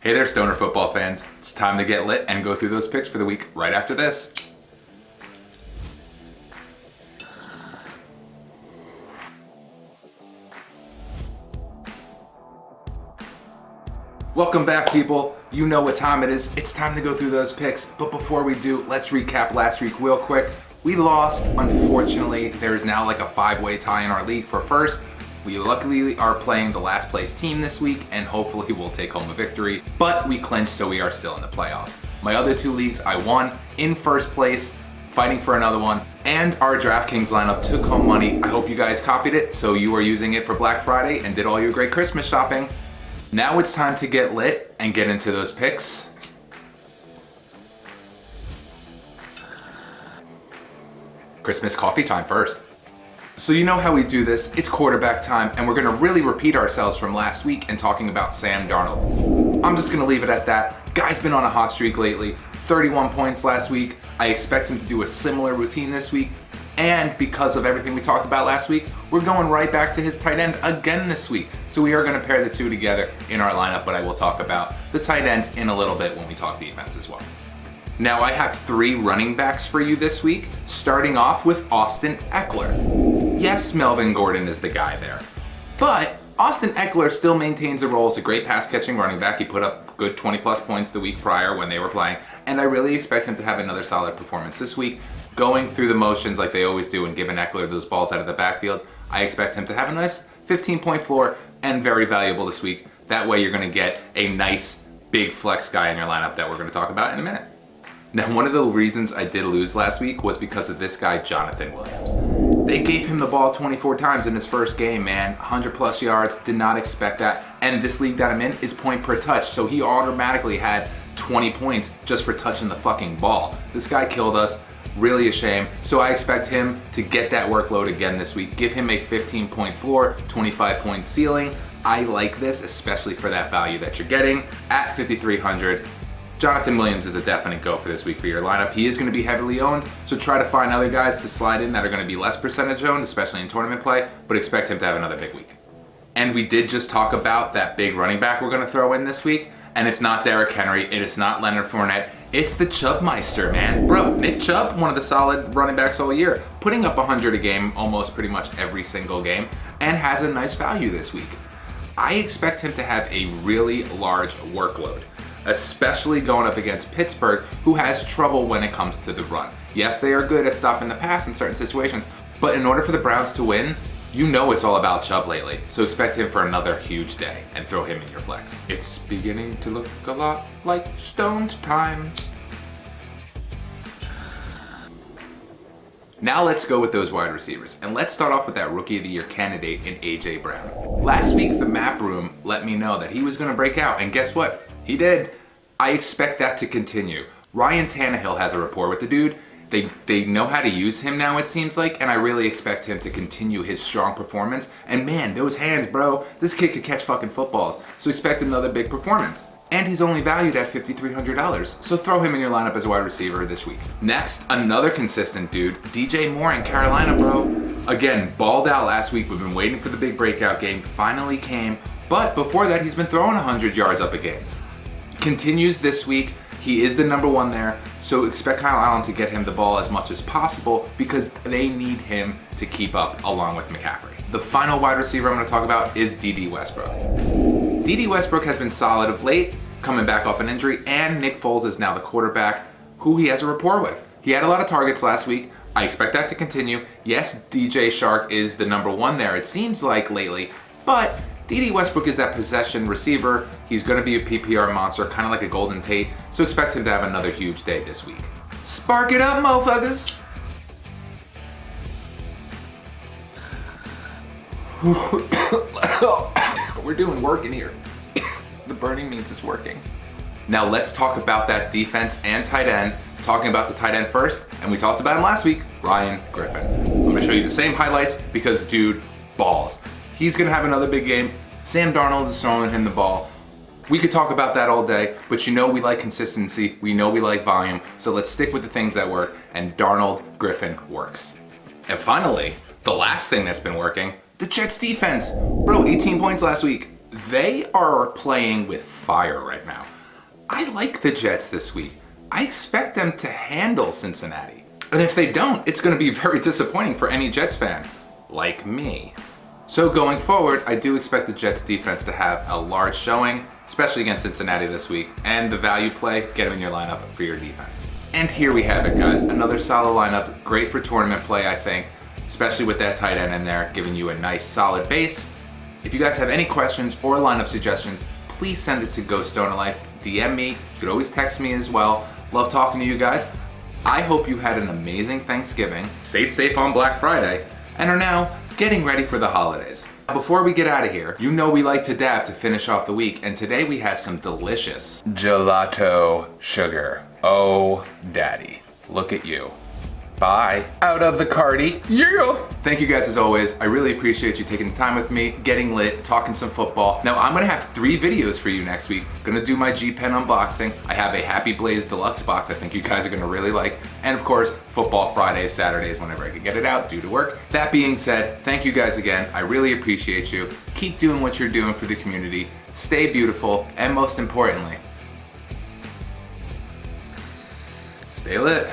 Hey there, Stoner football fans. It's time to get lit and go through those picks for the week right after this. Welcome back, people. You know what time it is. It's time to go through those picks. But before we do, let's recap last week real quick. We lost, unfortunately. There is now like a 5-way tie in our league for first. We luckily are playing the last place team this week, and hopefully we'll take home a victory. But we clinched, so we are still in the playoffs. My other two leagues, I won in first place, fighting for another one, and our DraftKings lineup took home money. I hope you guys copied it, so you are using it for Black Friday and did all your great Christmas shopping. Now it's time to get lit and get into those picks. Christmas coffee time first. So you know how we do this, it's quarterback time, and we're gonna really repeat ourselves from last week and talking about Sam Darnold. I'm just gonna leave it at that. Guy's been on a hot streak lately, 31 points last week. I expect him to do a similar routine this week, and because of everything we talked about last week, we're going right back to his tight end again this week. So we are gonna pair the two together in our lineup, but I will talk about the tight end in a little bit when we talk defense as well. Now I have 3 running backs for you this week, starting off with Austin Eckler. Yes, Melvin Gordon is the guy there, but Austin Eckler still maintains a role as a great pass-catching running back. He put up good 20-plus points the week prior when they were playing, and I really expect him to have another solid performance this week, going through the motions like they always do and giving Eckler those balls out of the backfield. I expect him to have a nice 15-point floor and very valuable this week. That way you're going to get a nice big flex guy in your lineup that we're going to talk about in a minute. Now, one of the reasons I did lose last week was because of this guy, Jonathan Williams. They gave him the ball 24 times in his first game, man. 100-plus yards, did not expect that. And this league that I'm in is point per touch, so he automatically had 20 points just for touching the fucking ball. This guy killed us. Really a shame. So I expect him to get that workload again this week. Give him a 15-point floor, 25-point ceiling. I like this, especially for that value that you're getting at 5,300. Jonathan Williams is a definite go for this week for your lineup. He is going to be heavily owned, so try to find other guys to slide in that are going to be less percentage owned, especially in tournament play, but expect him to have another big week. And we did just talk about that big running back we're going to throw in this week, and it's not Derrick Henry, it is not Leonard Fournette, it's the Chubbmeister, man. Bro, Nick Chubb, one of the solid running backs all year, putting up 100 a game almost pretty much every single game, and has a nice value this week. I expect him to have a really large workload, especially going up against Pittsburgh, who has trouble when it comes to the run. Yes, they are good at stopping the pass in certain situations, but in order for the Browns to win, you know it's all about Chubb lately, so expect him for another huge day and throw him in your flex. It's beginning to look a lot like stoned time. Now let's go with those wide receivers, and let's start off with that Rookie of the Year candidate in A.J. Brown. Last week, the map room let me know that he was going to break out, and guess what? He did. I expect that to continue. Ryan Tannehill has a rapport with the dude. They know how to use him now, it seems like, and I really expect him to continue his strong performance. And man, those hands, bro, this kid could catch fucking footballs, so expect another big performance. And he's only valued at $5,300, so throw him in your lineup as a wide receiver this week. Next, another consistent dude, DJ Moore in Carolina, bro. Again, balled out last week. We've been waiting for the big breakout game, finally came, but before that, he's been throwing 100 yards up a game. Continues this week. He is the number 1 there, so expect Kyle Allen to get him the ball as much as possible because they need him to keep up along with McCaffrey. The final wide receiver I'm going to talk about is D.D. Westbrook. D.D. Westbrook has been solid of late, coming back off an injury, and Nick Foles is now the quarterback who he has a rapport with. He had a lot of targets last week. I expect that to continue. Yes, DJ Shark is the number 1 there, it seems like lately, but D.D. Westbrook is that possession receiver. He's going to be a PPR monster, kind of like a Golden Tate, so expect him to have another huge day this week. Spark it up, motherfuckers! We're doing work in here. The burning means it's working. Now let's talk about that defense and tight end. Talking about the tight end first, and we talked about him last week, Ryan Griffin. I'm going to show you the same highlights because dude balls. He's going to have another big game. Sam Darnold is throwing him the ball. We could talk about that all day, but you know we like consistency. We know we like volume. So let's stick with the things that work, and Darnold Griffin works. And finally, the last thing that's been working, the Jets defense. Bro, 18 points last week. They are playing with fire right now. I like the Jets this week. I expect them to handle Cincinnati. And if they don't, it's going to be very disappointing for any Jets fan, like me. So going forward, I do expect the Jets defense to have a large showing, especially against Cincinnati this week, and the value play, get them in your lineup for your defense. And here we have it, guys. Another solid lineup, great for tournament play, I think, especially with that tight end in there, giving you a nice solid base. If you guys have any questions or lineup suggestions, please send it to GoStoner's. DM me. You could always text me as well. Love talking to you guys. I hope you had an amazing Thanksgiving, stayed safe on Black Friday, and are now getting ready for the holidays. Before we get out of here, you know we like to dab to finish off the week, and today we have some delicious gelato sugar. Oh, daddy, look at you. Bye. Out of the cardi. Yeah! Thank you guys as always. I really appreciate you taking the time with me, getting lit, talking some football. Now I'm gonna have 3 videos for you next week. Gonna do my G Pen unboxing. I have a Happy Blaze Deluxe box I think you guys are gonna really like. And of course, football Fridays, Saturdays, whenever I can get it out due to work. That being said, thank you guys again. I really appreciate you. Keep doing what you're doing for the community. Stay beautiful, and most importantly, stay lit.